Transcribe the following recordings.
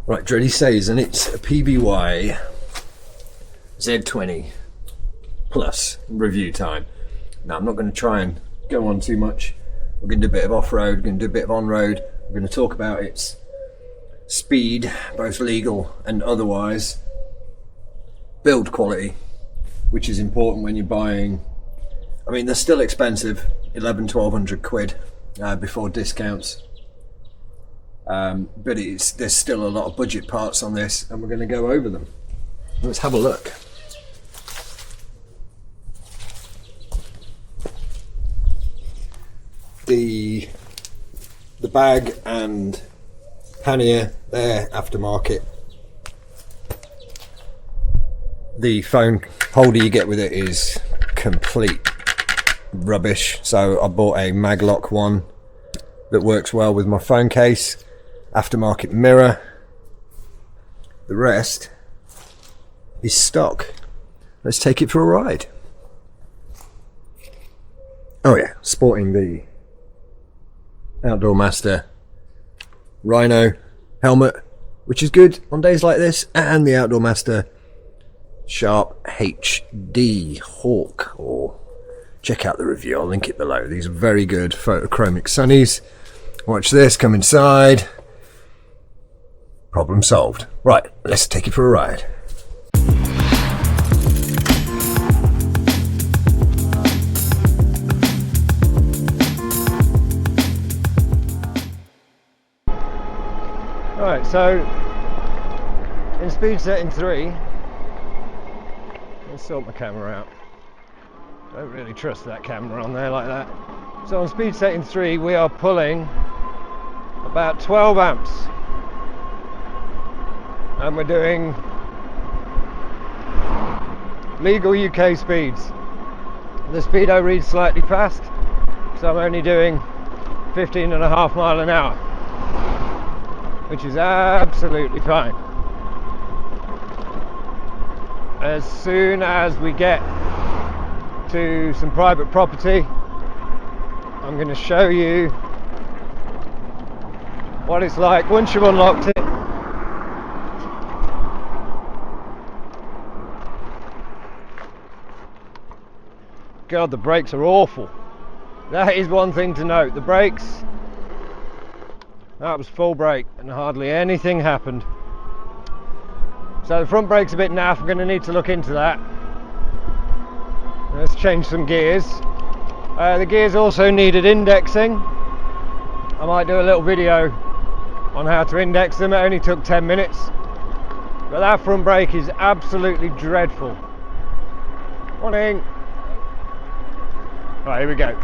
Right, Dreddy says, and it's a PVY Z20 PLUS review time. Now, I'm not going to try and go on too much. We're going to do a bit of off-road, we're going to do a bit of on-road. We're going to talk about its speed, both legal and otherwise, build quality, which is important when you're buying. I mean, they're still expensive, 1200 quid before discounts. But there's still a lot of budget parts on this, and we're going to go over them. Let's have a look. The bag and pannier, they're aftermarket. The phone holder you get with it is complete rubbish, so I bought a Maglock one that works well with my phone case. Aftermarket mirror. The rest is stock. Let's take it for a ride. Oh yeah, sporting the Outdoor Master Rhino helmet, which is good on days like this, and the Outdoor Master Sharp HD Hawk. Or check out the review, I'll link it below. These are very good photochromic sunnies. Watch this, come inside. Problem solved. Right, let's take it for a ride. Right, so in speed setting 3, let's sort my camera out. Don't really trust that camera on there like that. So on speed setting 3, we are pulling about 12 amps. And we're doing legal UK speeds. The speedo reads slightly fast, so I'm only doing 15.5 miles an hour, which is absolutely fine. As soon as we get to some private property, I'm going to show you what it's like once you've unlocked it. God, the brakes are awful. That is one thing to note. The brakes, that was full brake and hardly anything happened. So the front brake's a bit naff. I'm going to need to look into that. Let's change some gears. The gears also needed indexing. I might do a little video on how to index them. It only took 10 minutes. But that front brake is absolutely dreadful. Morning. Right, here we go.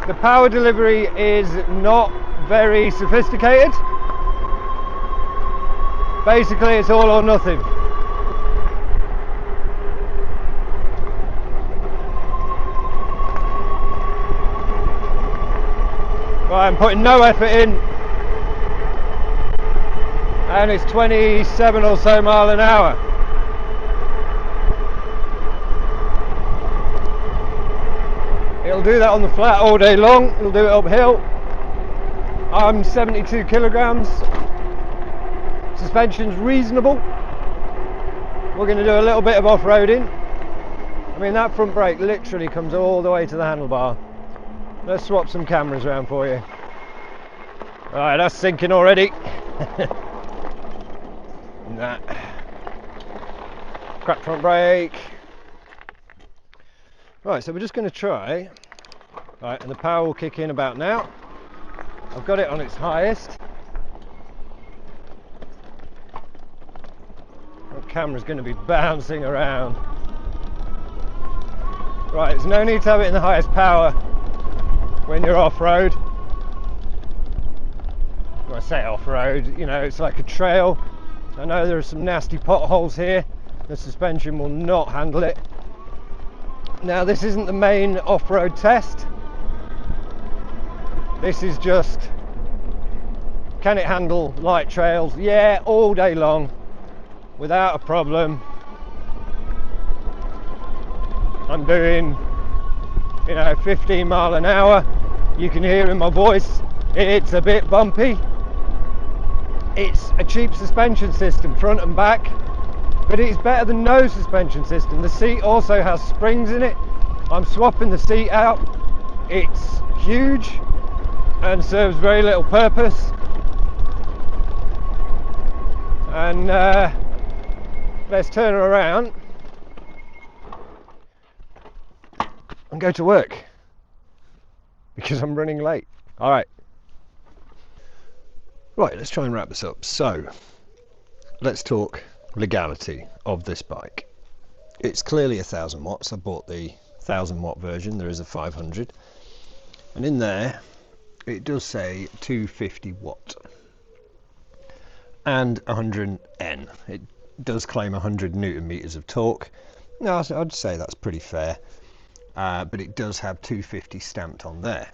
The power delivery is not very sophisticated. Basically, it's all or nothing. Right, I'm putting no effort in, and it's 27 or so miles an hour. It'll do that on the flat all day long. It'll do it uphill. I'm 72 kilograms. Suspension's reasonable. We're going to do a little bit of off-roading. I mean, that front brake literally comes all the way to the handlebar. Let's swap some cameras around for you. Alright, that's sinking already. Nah. Crap front brake. Right, so we're just going to try. Right, and the power will kick in about now. I've got it on its highest. The camera's going to be bouncing around. Right, there's no need to have it in the highest power when you're off-road. When I say off-road, you know, it's like a trail. I know there are some nasty potholes here. The suspension will not handle it. Now, this isn't the main off-road test. This is just, can it handle light trails? Yeah, all day long, without a problem. I'm doing, 15 miles an hour. You can hear in my voice, it's a bit bumpy. It's a cheap suspension system, front and back, but it's better than no suspension system. The seat also has springs in it. I'm swapping the seat out. It's huge and serves very little purpose. And let's turn her around and go to work because I'm running late. All right. Right, let's try and wrap this up. So let's talk legality of this bike. It's clearly 1000 watts. I bought the 1000 watt version. There is a 500, and in there it does say 250 watt and 100 N. It does claim 100 newton meters of torque. No, I'd say that's pretty fair, but it does have 250 stamped on there.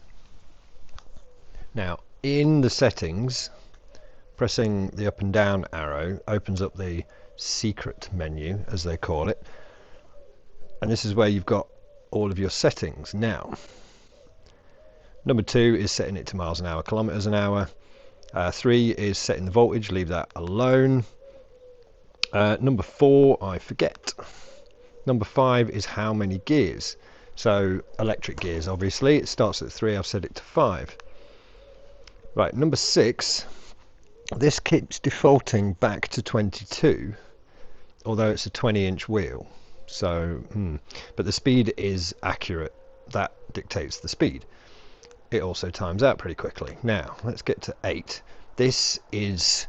Now in the settings, pressing the up and down arrow opens up the secret menu, as they call it, and this is where you've got all of your settings. Now number 2 is setting it to miles an hour, kilometers an hour. 3 is setting the voltage, leave that alone. Number 4 I forget. Number 5 is how many gears, so electric gears obviously. It starts at 3, I've set it to 5. Right, number 6, this keeps defaulting back to 22, although it's a 20-inch wheel. So, but the speed is accurate. That dictates the speed. It also times out pretty quickly. Now, let's get to 8. This is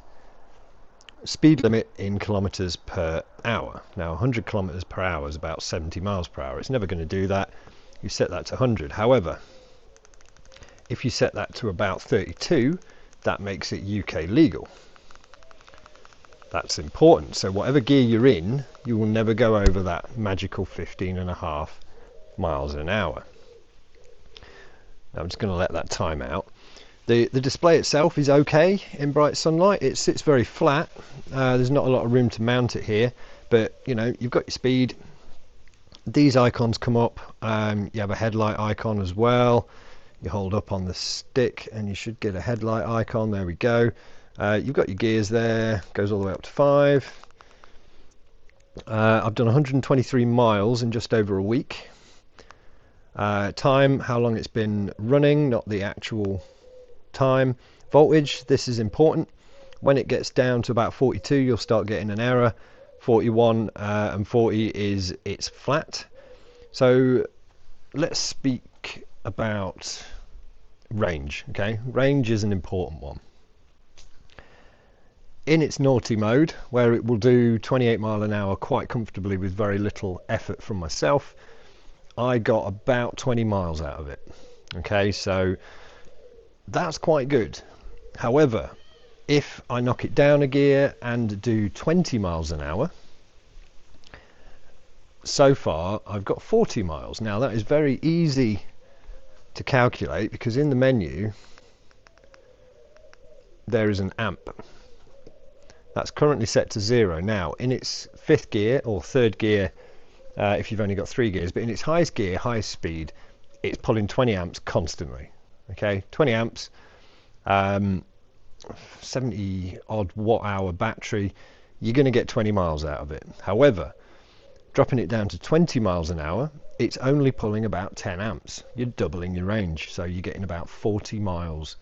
speed limit in kilometers per hour. Now, 100 kilometers per hour is about 70 miles per hour. It's never going to do that. You set that to 100. However, if you set that to about 32, that makes it UK legal. That's important. So whatever gear you're in, you will never go over that magical 15.5 miles an hour. Now I'm just going to let that time out. The display itself is okay in bright sunlight. It sits very flat. There's not a lot of room to mount it here, but you know, you've got your speed. These icons come up. You have a headlight icon as well. You hold up on the stick and you should get a headlight icon. There we go. You've got your gears there. Goes all the way up to 5. I've done 123 miles in just over a week. Time, how long it's been running, not the actual time. Voltage, this is important. When it gets down to about 42, you'll start getting an error. 41 and 40 is it's flat. So let's speak about range. Okay, range is an important one. In its naughty mode, where it will do 28 mile an hour quite comfortably with very little effort from myself, I got about 20 miles out of it. Okay, so that's quite good. However, if I knock it down a gear and do 20 miles an hour, so far I've got 40 miles. Now that is very easy to calculate because in the menu there is an amp. That's currently set to 0. Now in its 5th gear or 3rd gear, if you've only got 3 gears, but in its highest gear, highest speed, it's pulling 20 amps constantly. Okay, 20 amps, 70 odd watt hour battery, you're going to get 20 miles out of it. However, dropping it down to 20 miles an hour, it's only pulling about 10 amps. You're doubling your range, so you're getting about 40 miles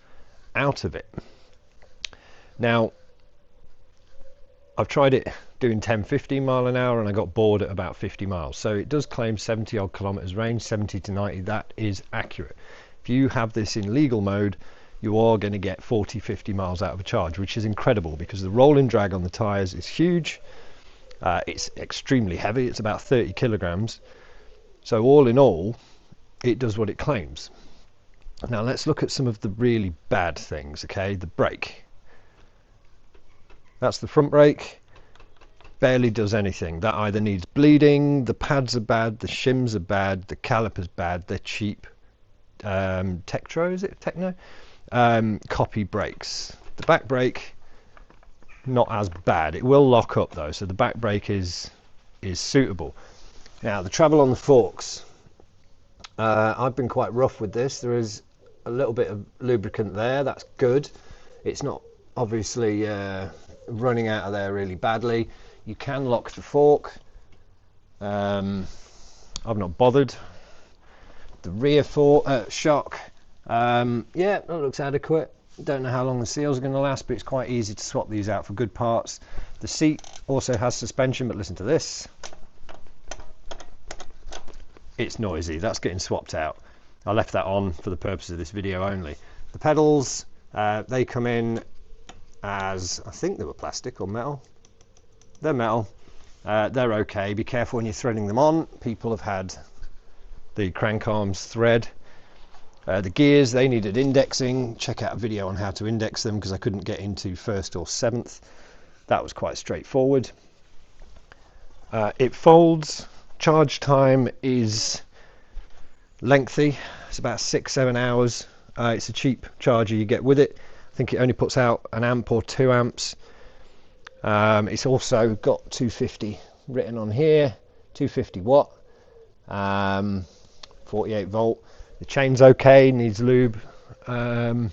out of it. Now, I've tried it doing 10-15 mile an hour and I got bored at about 50 miles. So it does claim 70 odd kilometers range, 70 to 90. That is accurate. If you have this in legal mode, you are going to get 40-50 miles out of a charge, which is incredible because the rolling drag on the tires is huge. It's extremely heavy. It's about 30 kilograms. So all in all, it does what it claims. Now let's look at some of the really bad things. Okay, the brake. That's the front brake. Barely does anything. That either needs bleeding, the pads are bad, the shims are bad, the caliper's bad, they're cheap. Tektro, is it? Techno? Copy brakes. The back brake, not as bad. It will lock up though, so the back brake is suitable. Now the travel on the forks. I've been quite rough with this. There is a little bit of lubricant there. That's good. It's not obviously running out of there really badly. You can lock the fork. I've not bothered. The rear fork shock, yeah, that looks adequate. Don't know how long the seals are going to last, but it's quite easy to swap these out for good parts. The seat also has suspension, but listen to this. It's noisy. That's getting swapped out. I left that on for the purpose of this video only. The pedals, they come in as, I think they were plastic or metal. They're metal. They're okay. Be careful when you're threading them on. People have had the crank arms thread. The gears, they needed indexing. Check out a video on how to index them because I couldn't get into first or seventh. That was quite straightforward. It folds. Charge time is lengthy. It's about 6-7 hours. It's a cheap charger you get with it. I think it only puts out 1 amp or 2 amps. It's also got 250 written on here, 250 watt, 48 volt. The chain's okay, needs lube. But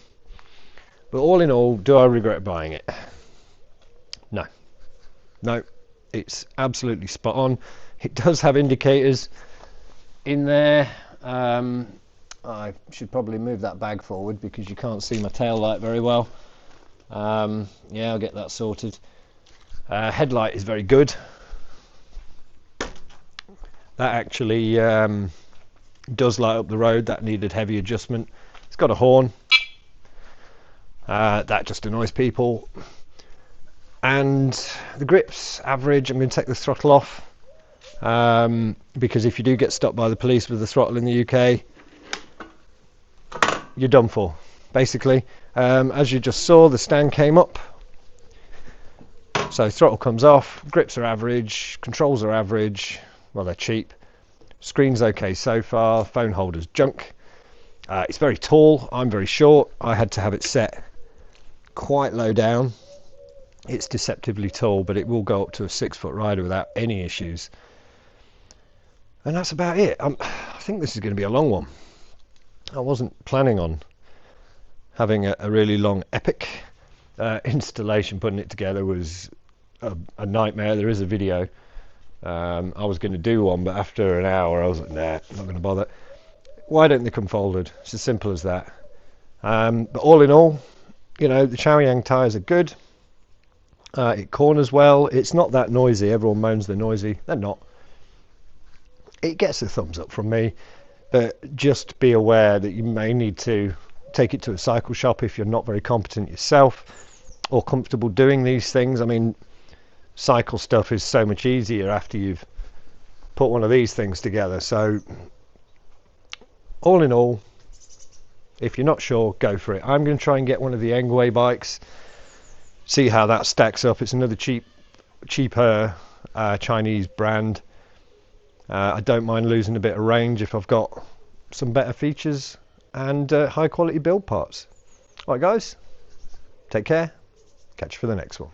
all in all, do I regret buying it? No. No, it's absolutely spot on. It does have indicators in there. I should probably move that bag forward because you can't see my tail light very well. Yeah, I'll get that sorted. Headlight is very good. That actually does light up the road. That needed heavy adjustment. It's got a horn. That just annoys people. And the grip's average. I'm going to take the throttle off because if you do get stopped by the police with the throttle in the UK, you're done for, basically. As you just saw, the stand came up. So throttle comes off, grips are average, controls are average, well they're cheap. Screen's okay so far, phone holder's junk. It's very tall, I'm very short. I had to have it set quite low down. It's deceptively tall, but it will go up to a 6-foot rider without any issues. And that's about it. I think this is going to be a long one. I wasn't planning on having a really long epic installation. Putting it together was a nightmare. There is a video. I was going to do one, but after an hour I was like, nah, I'm not going to bother. Why don't they come folded? It's as simple as that. But all in all, you know, the Chaoyang tyres are good. It corners well. It's not that noisy. Everyone moans they're noisy. They're not. It gets a thumbs up from me, but just be aware that you may need to take it to a cycle shop if you're not very competent yourself or comfortable doing these things. I mean, cycle stuff is so much easier after you've put one of these things together. So all in all, if you're not sure, go for it. I'm going to try and get one of the Engway bikes, see how that stacks up. It's another cheaper Chinese brand. I don't mind losing a bit of range if I've got some better features and high quality build parts. Alright guys, take care, catch you for the next one.